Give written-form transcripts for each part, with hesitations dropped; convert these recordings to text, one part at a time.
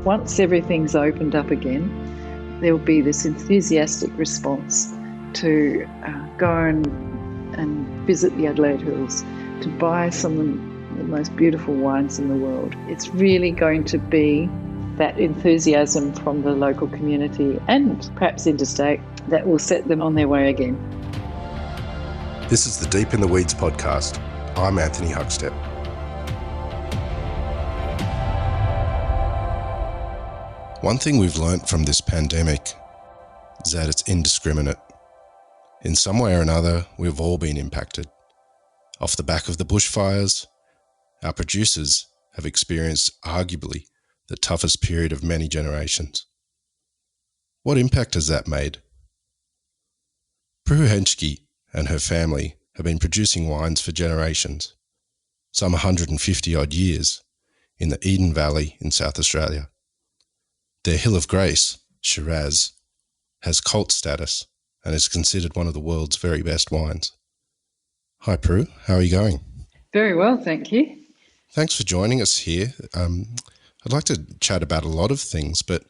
once everything's opened up again, there will be this enthusiastic response to go and visit the Adelaide Hills, to buy some of the most beautiful wines in the world. It's really going to be that enthusiasm from the local community and perhaps interstate that will set them on their way again. This is the Deep in the Weeds podcast. I'm Anthony Huckstep. One thing we've learnt from this pandemic is that it's indiscriminate. In some way or another, we've all been impacted. Off the back of the bushfires, our producers have experienced arguably the toughest period of many generations. What impact has that made? Prue Henschke and her family have been producing wines for generations, some 150 odd years, in the Eden Valley in South Australia. Their Hill of Grace, Shiraz, has cult status and is considered one of the world's very best wines. Hi Prue, how are you going? Very well, thank you. Thanks for joining us here. I'd like to chat about a lot of things, but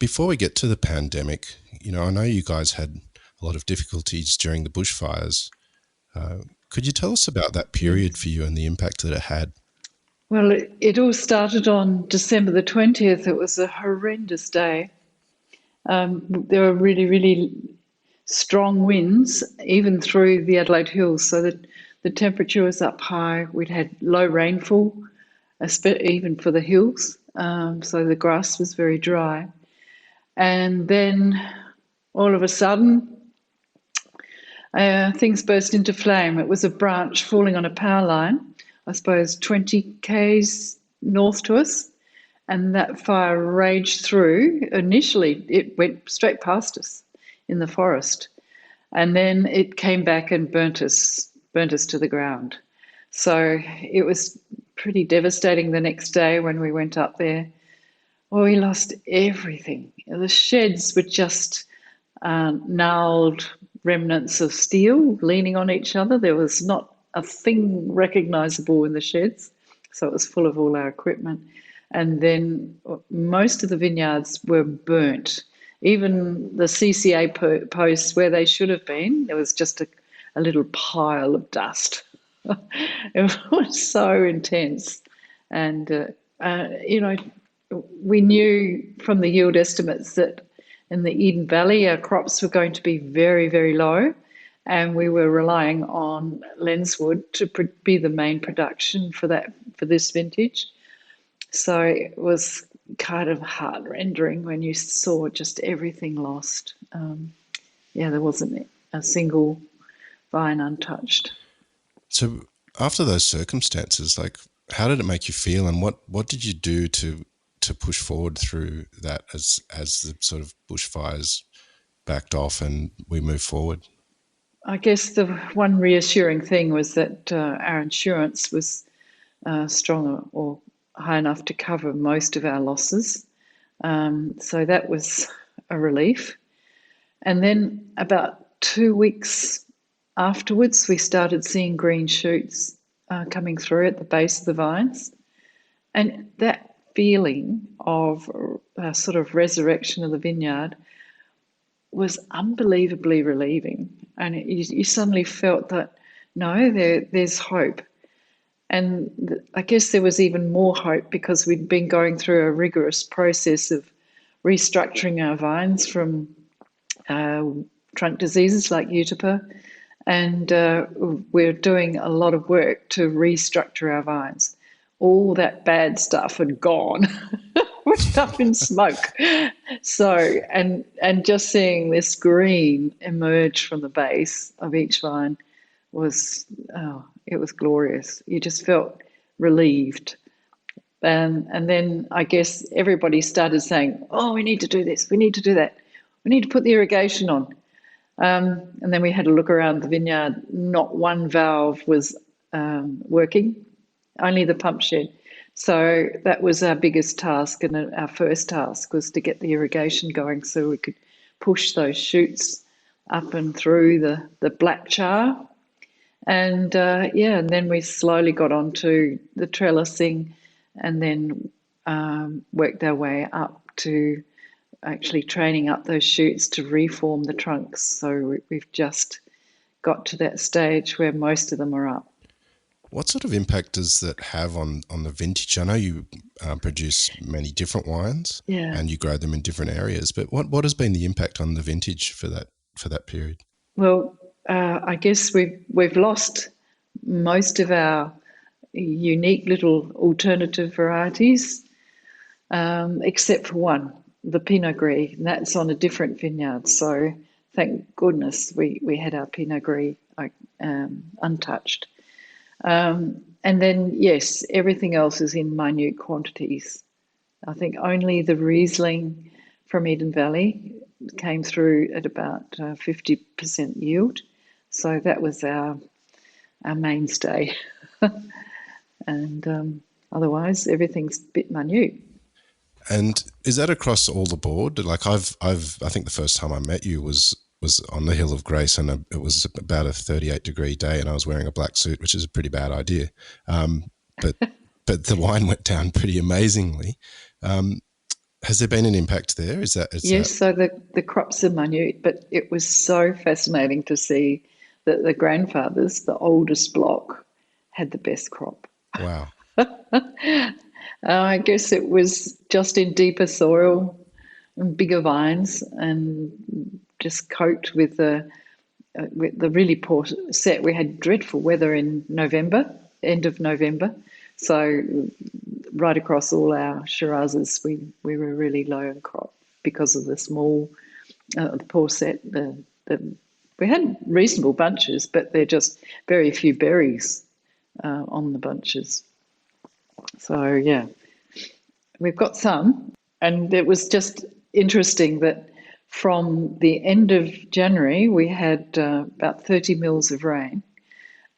before we get to the pandemic, I know you guys had a lot of difficulties during the bushfires. Could you tell us about that period for you and the impact that it had? Well, it all started on December the 20th. It was a horrendous day. There were really, really strong winds, even through the Adelaide Hills, so that the temperature was up high. We'd had low rainfall, even for the hills, so the grass was very dry. And then all of a sudden, things burst into flame. It was a branch falling on a power line, I suppose 20 k's north to us, and that fire raged through. Initially, it went straight past us in the forest, and then it came back and burnt us to the ground. So it was pretty devastating the next day when we went up there. Well, we lost everything. The sheds were just gnarled remnants of steel leaning on each other. There was not a thing recognisable in the sheds, so it was full of all our equipment. And then most of the vineyards were burnt. Even the CCA posts where they should have been, there was just a little pile of dust. It was so intense. And, we knew from the yield estimates that in the Eden Valley, our crops were going to be very, very low, and we were relying on lenswood to be the main production for this vintage. So it was kind of heart-rending when you saw just everything lost. There wasn't a single vine untouched. So after those circumstances, how did it make you feel, and what did you do to push forward through that as the sort of bushfires backed off and we moved forward? I guess the one reassuring thing was that our insurance was strong or high enough to cover most of our losses. So that was a relief. And then about 2 weeks afterwards, we started seeing green shoots coming through at the base of the vines. And that feeling of a sort of resurrection of the vineyard was unbelievably relieving. And you suddenly felt that, no, there's hope. And I guess there was even more hope because we'd been going through a rigorous process of restructuring our vines from trunk diseases like Utipa, and we're doing a lot of work to restructure our vines. All that bad stuff had gone, went up in smoke. So, and just seeing this green emerge from the base of each vine was, it was glorious. You just felt relieved. And then I guess everybody started saying, oh, we need to do this, we need to do that, we need to put the irrigation on. And then we had a look around the vineyard. Not one valve was working, only the pump shed. So that was our biggest task, and our first task was to get the irrigation going so we could push those shoots up and through the black char. And and then we slowly got onto the trellising, and then worked our way up to actually training up those shoots to reform the trunks. So we've just got to that stage where most of them are up. What sort of impact does that have on the vintage? I know you produce many different wines, Yeah. and you grow them in different areas. But what has been the impact on the vintage for that period? Well, I guess we've lost most of our unique little alternative varieties, except for one, the Pinot Gris, and that's on a different vineyard. So thank goodness we had our Pinot Gris untouched. And then, yes, everything else is in minute quantities. I think only the Riesling from Eden Valley came through at about 50% yield. So that was our mainstay. And otherwise, everything's a bit minute. And is that across all the board? Like I think the first time I met you was on the Hill of Grace, and it was about a 38-degree day, and I was wearing a black suit, which is a pretty bad idea. But the wine went down pretty amazingly. Has there been an impact there? Yes, so the crops are minute, but it was so fascinating to see that the grandfathers, the oldest block, had the best crop. Wow. I guess it was just in deeper soil and bigger vines and just coped with the really poor set. We had dreadful weather in November, end of November. So right across all our Shirazes, we were really low in crop because of the small, the poor set. We had reasonable bunches, but they're just very few berries on the bunches. So, yeah, we've got some. And it was just interesting that from the end of January, we had about 30 mils of rain.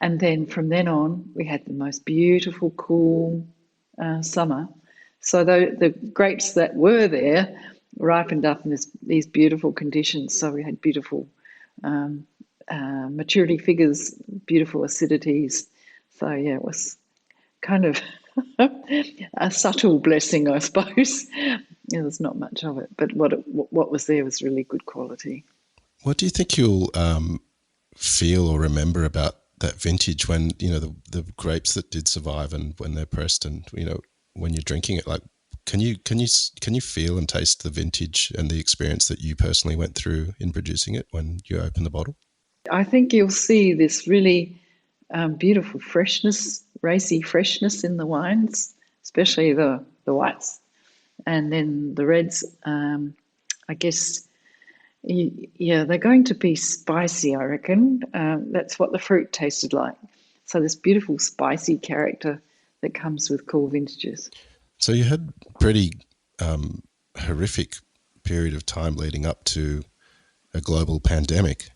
And then from then on, we had the most beautiful, cool summer. So the grapes that were there ripened up in these beautiful conditions. So we had beautiful maturity figures, beautiful acidities. So, yeah, it was kind of a subtle blessing, I suppose. Yeah, there's not much of it, but what was there was really good quality. What do you think you'll feel or remember about that vintage when, you know, the grapes that did survive and when they're pressed and, you know, when you're drinking it? Like, can you feel and taste the vintage and the experience that you personally went through in producing it when you open the bottle? I think you'll see this really beautiful freshness, racy freshness in the wines, especially the whites. And then the reds, I guess, yeah, they're going to be spicy, I reckon. That's what the fruit tasted like. So this beautiful spicy character that comes with cool vintages. So you had pretty horrific period of time leading up to a global pandemic.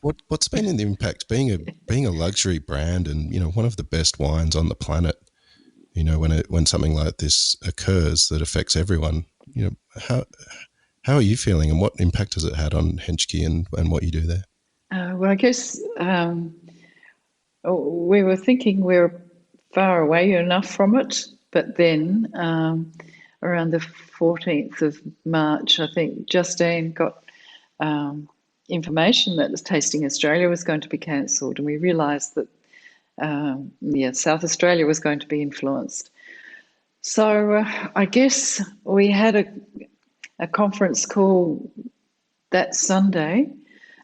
What's been the impact being a luxury brand and, you know, one of the best wines on the planet? You know, when something like this occurs that affects everyone, you know, how are you feeling and what impact has it had on Henschke and what you do there? Well, I guess we were thinking we were far away enough from it, but then around the 14th of March, I think Justine got information that Tasting Australia was going to be cancelled, and we realised that South Australia was going to be influenced. So I guess we had a conference call that Sunday,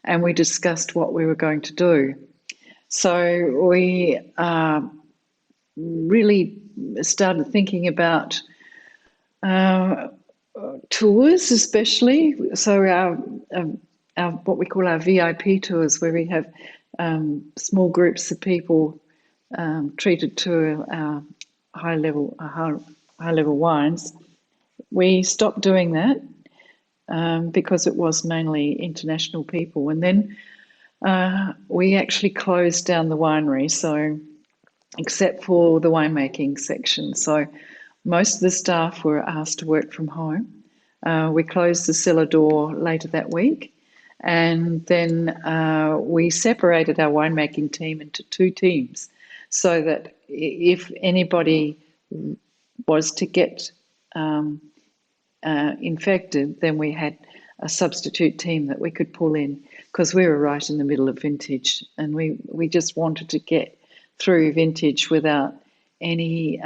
and we discussed what we were going to do. So we really started thinking about tours, especially. So our what we call our VIP tours, where we have small groups of people treated to our high level wines. We stopped doing that because it was mainly international people, and then we actually closed down the winery. So, except for the winemaking section, so most of the staff were asked to work from home. We closed the cellar door later that week. And then we separated our winemaking team into two teams so that if anybody was to get infected, then we had a substitute team that we could pull in because we were right in the middle of vintage, and we just wanted to get through vintage without any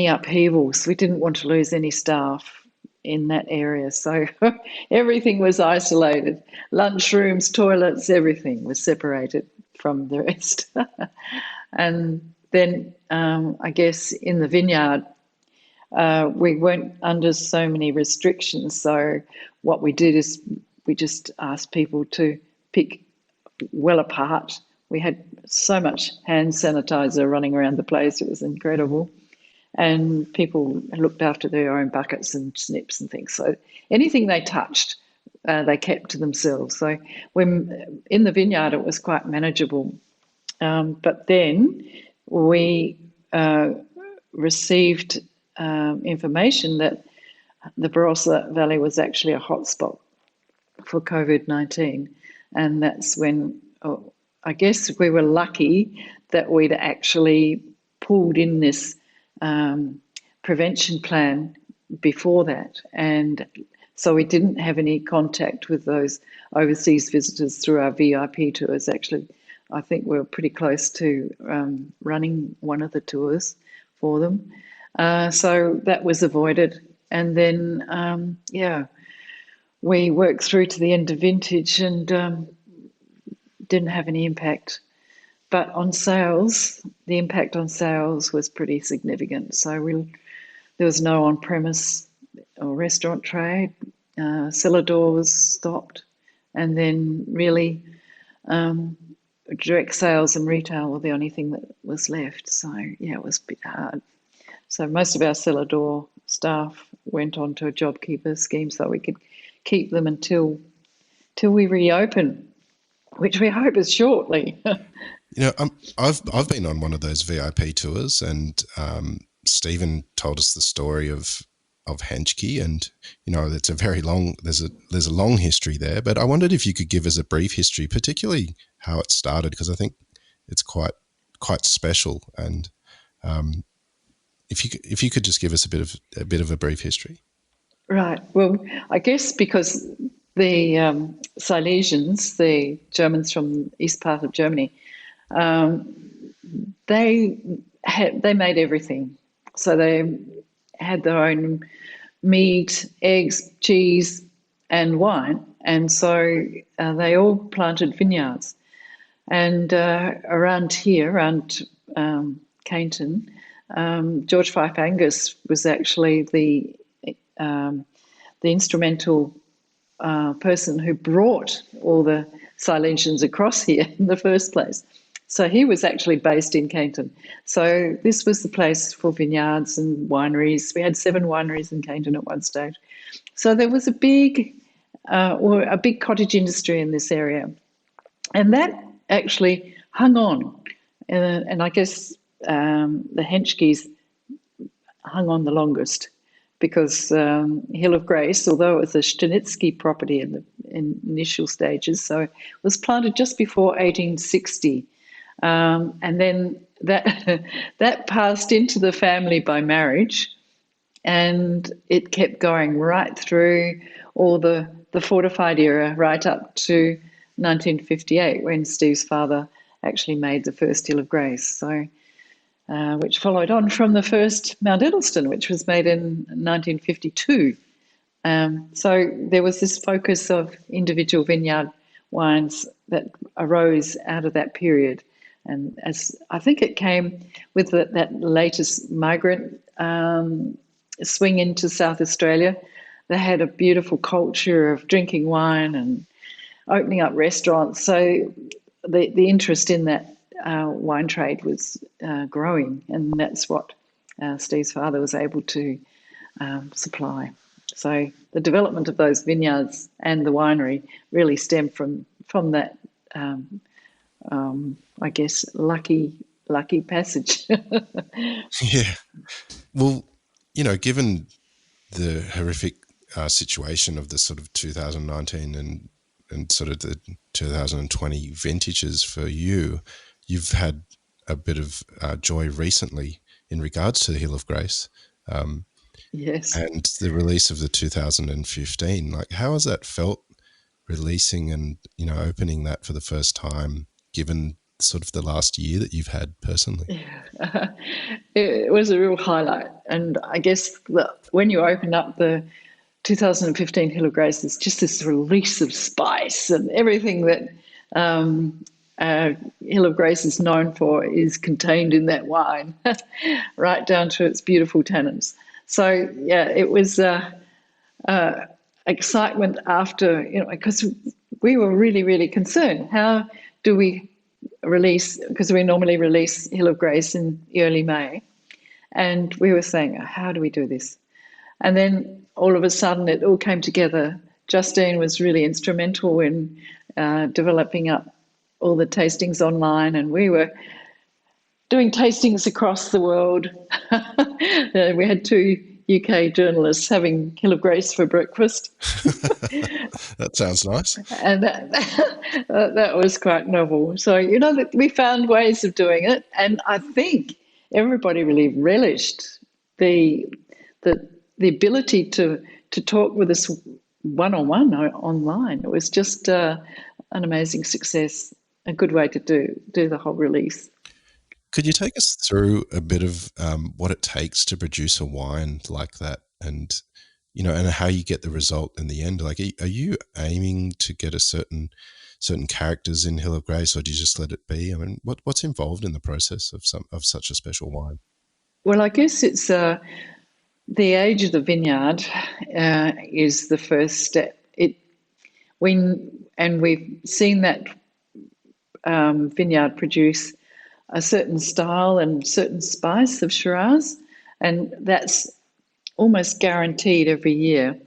upheavals. We didn't want to lose any staff in that area, so everything was isolated. Lunchrooms, toilets, everything was separated from the rest. And then I guess in the vineyard, we weren't under so many restrictions. So what we did is we just asked people to pick well apart. We had so much hand sanitizer running around the place. It was incredible. And people looked after their own buckets and snips and things. So anything they touched, they kept to themselves. So when in the vineyard, it was quite manageable. But then we received information that the Barossa Valley was actually a hotspot for COVID-19. And that's when I guess we were lucky that we'd actually pulled in this prevention plan before that. And so we didn't have any contact with those overseas visitors through our VIP tours. Actually, I think we were pretty close to running one of the tours for them. So that was avoided. And then, we worked through to the end of vintage and didn't have any impact. But on sales, the impact on sales was pretty significant. So there was no on-premise or restaurant trade. Cellar doors stopped. And then really direct sales and retail were the only thing that was left. So, yeah, it was a bit hard. So most of our cellar door staff went on to a JobKeeper scheme so we could keep them until we reopen, which we hope is shortly. I've been on one of those VIP tours, and Stephen told us the story of Henschke, and it's a very long. There's a long history there, but I wondered if you could give us a brief history, particularly how it started, because I think it's quite special. And if you could just give us a bit of a brief history. Right. Well, I guess because the Silesians, the Germans from the east part of Germany, they made everything. So they had their own meat, eggs, cheese, and wine, and so they all planted vineyards. And around here, around Cainton, George Fife Angus was actually the instrumental person who brought all the Silesians across here in the first place. So he was actually based in Cainton. So this was the place for vineyards and wineries. We had 7 wineries in Cainton at one stage. So there was a big cottage industry in this area. And that actually hung on. And I guess the Henschkes hung on the longest, because Hill of Grace, although it was a Stanitsky property in the initial stages, so it was planted just before 1860. And then that passed into the family by marriage, and it kept going right through all the fortified era, right up to 1958, when Steve's father actually made the first Hill of Grace. So, which followed on from the first Mount Eddleston, which was made in 1952. So there was this focus of individual vineyard wines that arose out of that period. And as I think it came with that latest migrant swing into South Australia, they had a beautiful culture of drinking wine and opening up restaurants. So the interest in that wine trade was growing, and that's what Steve's father was able to supply. So the development of those vineyards and the winery really stemmed from that, I guess, lucky passage. Yeah. Well, given the horrific situation of the sort of 2019 and sort of the 2020 vintages for you, you've had a bit of joy recently in regards to the Hill of Grace, Yes. and the release of the 2015. Like, how has that felt, releasing and, you know, opening that for the first time, given sort of the last year that you've had personally? Yeah. It was a real highlight. And I guess that when you open up the 2015 Hill of Grace, it's just this release of spice, and everything that Hill of Grace is known for is contained in that wine, right down to its beautiful tannins. So, yeah, it was excitement after, you know, because we were really, really concerned. How do we release, because we normally release Hill of Grace in early May, and we were saying, how do we do this? And then all of a sudden it all came together. Justine was really instrumental in developing up all the tastings online, and we were doing tastings across the world. We had 2 UK journalists having Hill of Grace for breakfast. That sounds nice. And that was quite novel. So, you know, that we found ways of doing it, and I think everybody really relished the the the ability to talk with us one-on-one online. It was just an amazing success, a good way to do the whole release. Could you take us through a bit of what it takes to produce a wine like that, and, you know, and how you get the result in the end? Like, are you aiming to get a certain characters in Hill of Grace, or do you just let it be? I mean, what's involved in the process of such a special wine? Well, I guess it's the age of the vineyard is the first step. We've seen that vineyard produce a certain style and certain spice of Shiraz, and that's almost guaranteed every year.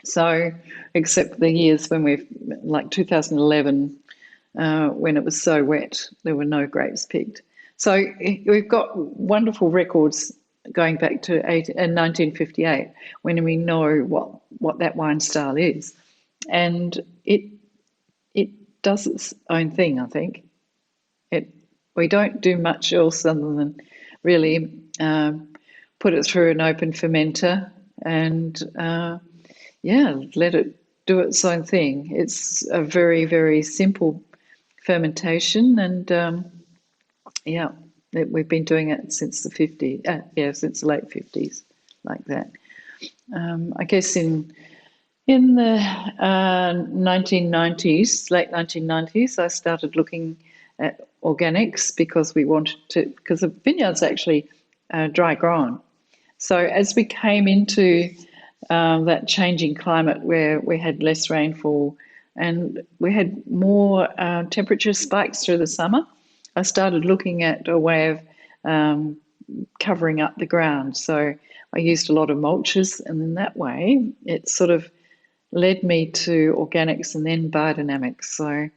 So, except the years when we've, like 2011, when it was so wet, there were no grapes picked. So we've got wonderful records going back to 1958, when we know what that wine style is, and it does its own thing. I think we don't do much else other than really put it through an open fermenter and let it do its own thing. It's a very, very simple fermentation, and we've been doing it since the 50s. Since the late 50s, like that. I guess in the 1990s, late 1990s, I started looking at organics because because the vineyard's actually dry grown. So as we came into that changing climate where we had less rainfall and we had more temperature spikes through the summer, I started looking at a way of covering up the ground. So I used a lot of mulches, and in that way it sort of led me to organics and then biodynamics. So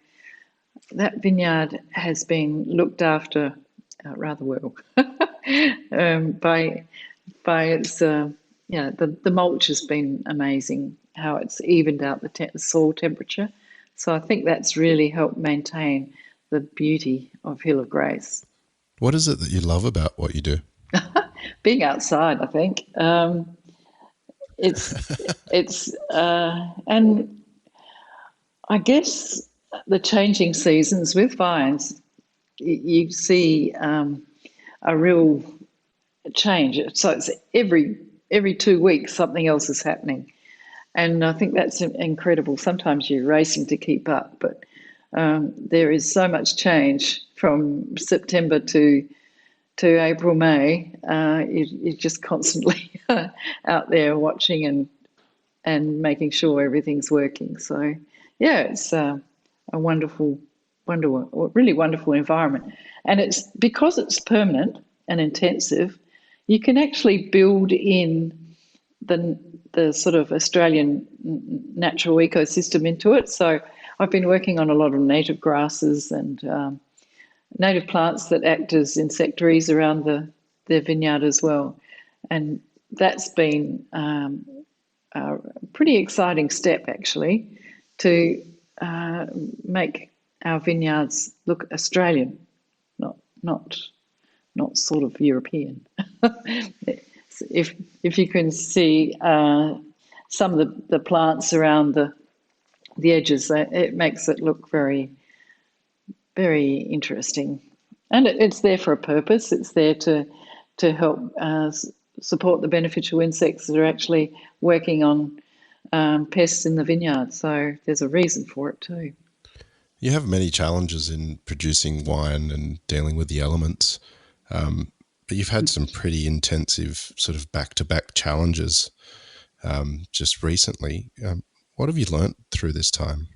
that vineyard has been looked after rather well by its, the mulch has been amazing, how it's evened out the soil temperature. So I think that's really helped maintain the beauty of Hill of Grace. What is it that you love about what you do? Being outside, I think. And I guess the changing seasons with vines, you see a real change. So it's every 2 weeks something else is happening, and I think that's incredible. Sometimes you're racing to keep up, but there is so much change from September to April, May. You're just constantly out there watching and making sure everything's working. So yeah, it's a really wonderful environment, and it's because it's permanent and intensive. You can actually build in the sort of Australian natural ecosystem into it. So I've been working on a lot of native grasses and native plants that act as insectaries around the vineyard as well, and that's been a pretty exciting step actually to make our vineyards look Australian, not not sort of European. If you can see some of the plants around the edges, it makes it look very, very interesting. And it's there for a purpose. It's there to help support the beneficial insects that are actually working on pests in the vineyard. So there's a reason for it too. You have many challenges in producing wine and dealing with the elements, but you've had some pretty intensive sort of back-to-back challenges just recently. What have you learnt through this time?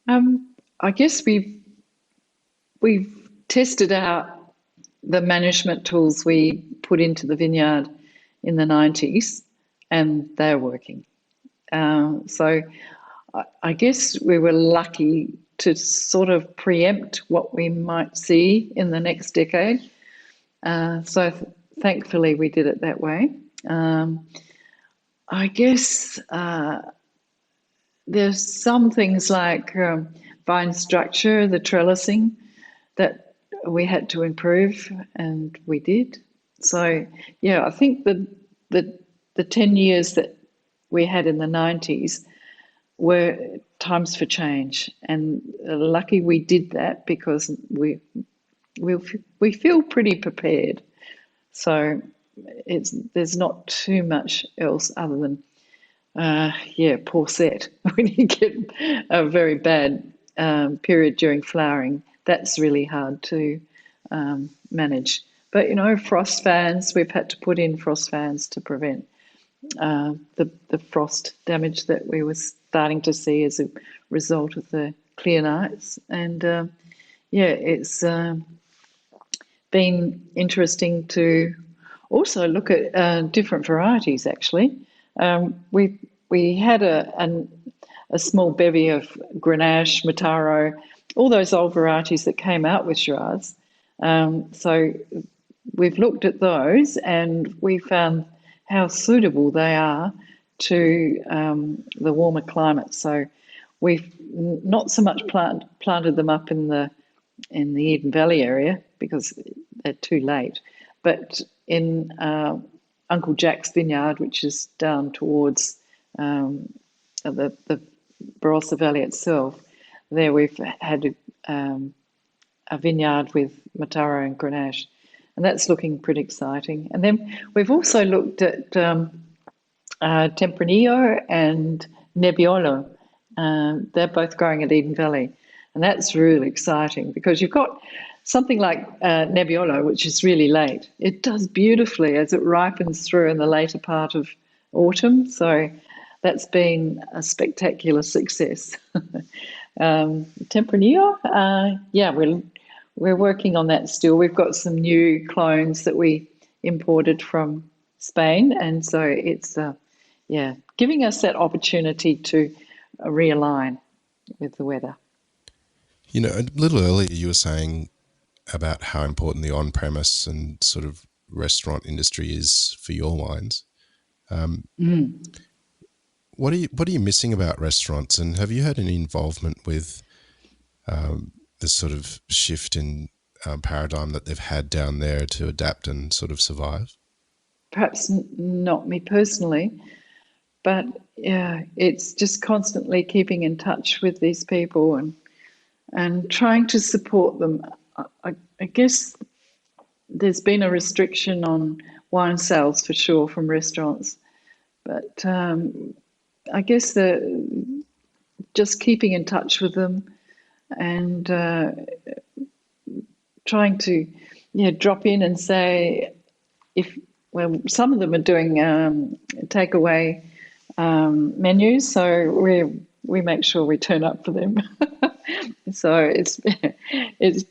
I guess we've tested out the management tools we put into the vineyard in the 90s, and they're working. So I guess we were lucky to sort of preempt what we might see in the next decade. So thankfully we did it that way. I guess there's some things like vine structure, the trellising, that we had to improve, and we did. So, yeah, I think the 10 years that we had in the 90s were times for change, and lucky we did that because we feel pretty prepared. So there's not too much else other than poor set. When you get a very bad period during flowering, that's really hard to manage. But frost fans, we've had to put in frost fans to prevent the frost damage that we were starting to see as a result of the clear nights. And it's been interesting to also look at different varieties. Actually, we had a small bevy of Grenache, Mataro, all those old varieties that came out with Shiraz. So we've looked at those, and we found how suitable they are to the warmer climate. So we've not so much planted them up in the Eden Valley area because they're too late, but in Uncle Jack's vineyard, which is down towards the Barossa Valley itself. There we've had a vineyard with Mataro and Grenache, and that's looking pretty exciting. And then we've also looked at Tempranillo and Nebbiolo. They're both growing at Eden Valley, and that's really exciting because you've got something like Nebbiolo, which is really late. It does beautifully as it ripens through in the later part of autumn, so that's been a spectacular success. Tempranillo, we're working on that still. We've got some new clones that we imported from Spain, and so it's giving us that opportunity to realign with the weather. A little earlier you were saying about how important the on-premise and sort of restaurant industry is for your wines. What are you missing about restaurants, and have you had any involvement with this sort of shift in paradigm that they've had down there to adapt and sort of survive? Perhaps not me personally, but it's just constantly keeping in touch with these people and trying to support them. I guess there's been a restriction on wine sales for sure from restaurants, but I guess just keeping in touch with them and trying to drop in and say some of them are doing takeaway menus, so we make sure we turn up for them. So it's been it's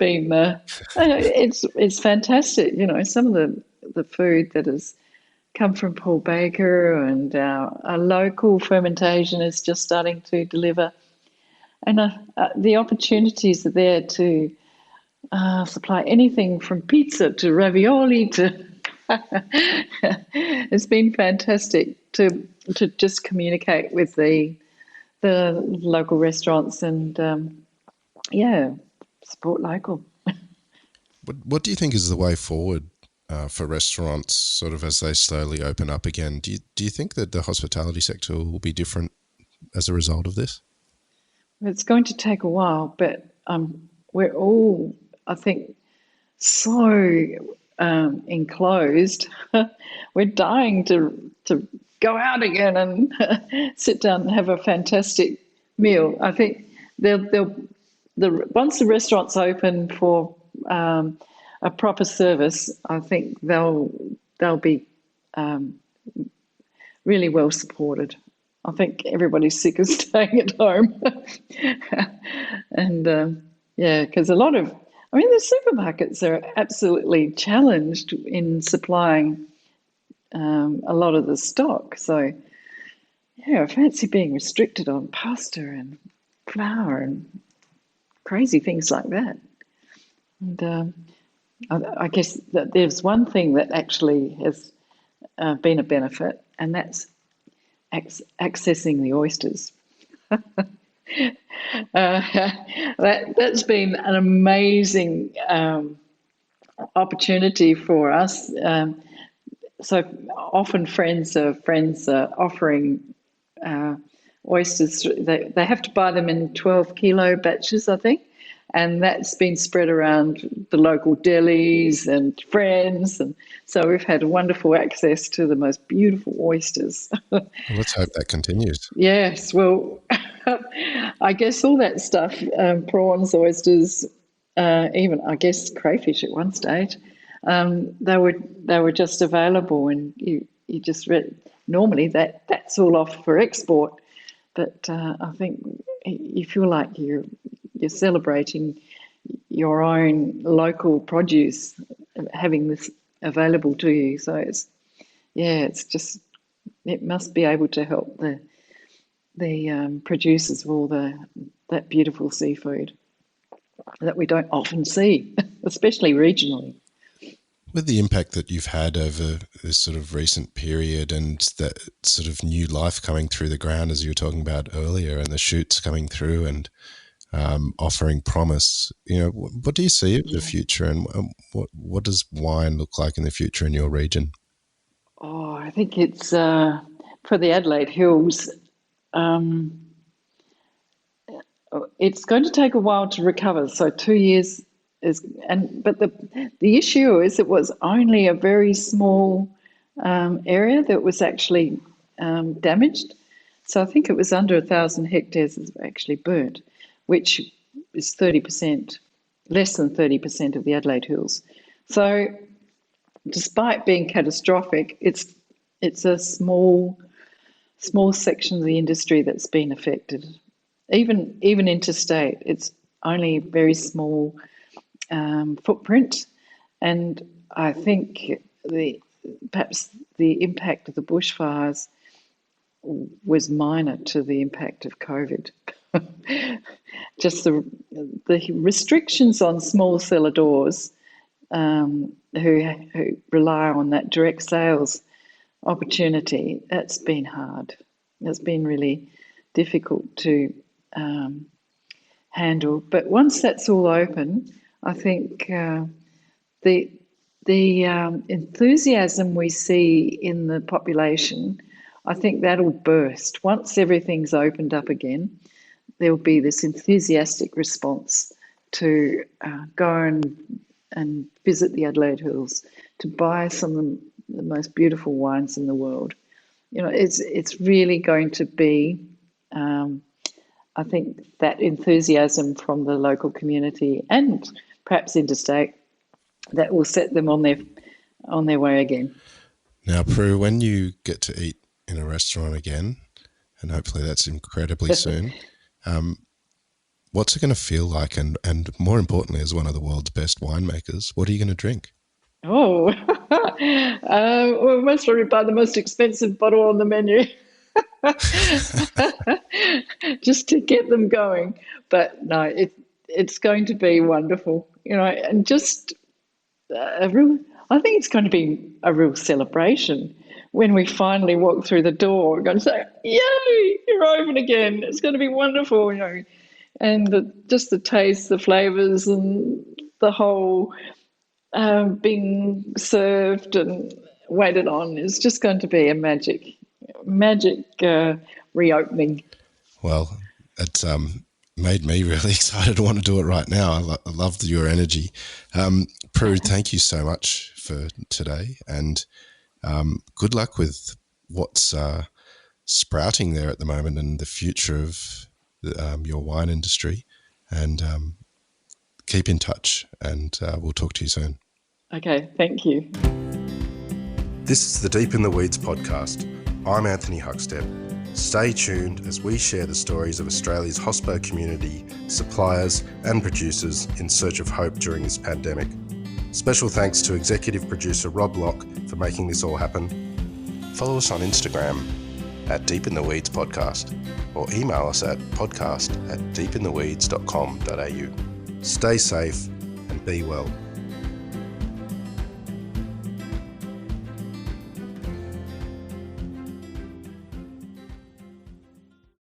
fantastic. Some of the food that has come from Paul Baker, and our local fermentation is just starting to deliver, and the opportunities are there to supply anything from pizza to ravioli to. It's been fantastic to just communicate with the local restaurants and support local. What do you think is the way forward for restaurants, sort of as they slowly open up again. Do you think that the hospitality sector will be different as a result of this? It's going to take a while, but we're all, I think, so enclosed. We're dying to go out again and sit down and have a fantastic meal. I think once the restaurants open for a proper service, I think they'll be really well supported. I think everybody's sick of staying at home, and because the supermarkets are absolutely challenged in supplying a lot of the stock. So, I fancy being restricted on pasta and flour and crazy things like that. And I guess that there's one thing that actually has been a benefit, and that's accessing the oysters. That's been an amazing opportunity for us. So often friends are offering oysters. They have to buy them in 12-kilo batches, I think, and that's been spread around the local delis and friends, and so we've had wonderful access to the most beautiful oysters. Well, let's hope that continues. Yes, well, I guess all that stuff, prawns, oysters, even I guess crayfish at one stage, they were just available, and you just read. Normally that's all off for export, but I think you feel like you're celebrating your own local produce, having this available to you. So it must be able to help the producers of all that beautiful seafood that we don't often see, especially regionally. With the impact that you've had over this sort of recent period and that sort of new life coming through the ground, as you were talking about earlier, and the shoots coming through and offering promise, what do you see of the future, and what does wine look like in the future in your region? Oh, I think it's for the Adelaide Hills. It's going to take a while to recover. So 2 years but the issue is it was only a very small area that was actually damaged. So I think it was under 1,000 hectares is actually burnt, which is 30%, less than 30% of the Adelaide Hills. So despite being catastrophic, it's a small section of the industry that's been affected. Even interstate, it's only a very small footprint, and I think perhaps the impact of the bushfires was minor to the impact of COVID. Just the restrictions on small cellar doors who rely on that direct sales opportunity, that's been hard. It's been really difficult to handle. But once that's all open, I think the enthusiasm we see in the population, I think that'll burst. Once everything's opened up again, there'll be this enthusiastic response to go and visit the Adelaide Hills, to buy some of the most beautiful wines in the world. It's really going to be, I think, that enthusiasm from the local community and perhaps interstate that will set them on their way again. Now, Prue, when you get to eat in a restaurant again, and hopefully that's incredibly soon, what's it going to feel like? And more importantly, as one of the world's best winemakers, what are you going to drink? Oh, we must probably buy the most expensive bottle on the menu just to get them going. But no, it's going to be wonderful, and just I think it's going to be a real celebration when we finally walk through the door. We're going to say, "Yay, you're open again!" It's going to be wonderful, and just the taste, the flavours, and the whole being served and waited on is just going to be a magic reopening. Well, it's made me really excited to want to do it right now. I loved your energy. Prue, thank you so much for today, and good luck with what's sprouting there at the moment and the future of your wine industry. And keep in touch, and we'll talk to you soon. Okay, thank you. This is the Deep in the Weeds podcast. I'm Anthony Huckstep. Stay tuned as we share the stories of Australia's hospo community, suppliers and producers in search of hope during this pandemic. Special thanks to executive producer Rob Locke for making this all happen. Follow us on Instagram at Deep in the Weeds Podcast, or email us at podcast@deepintheweeds.com.au. Stay safe and be well.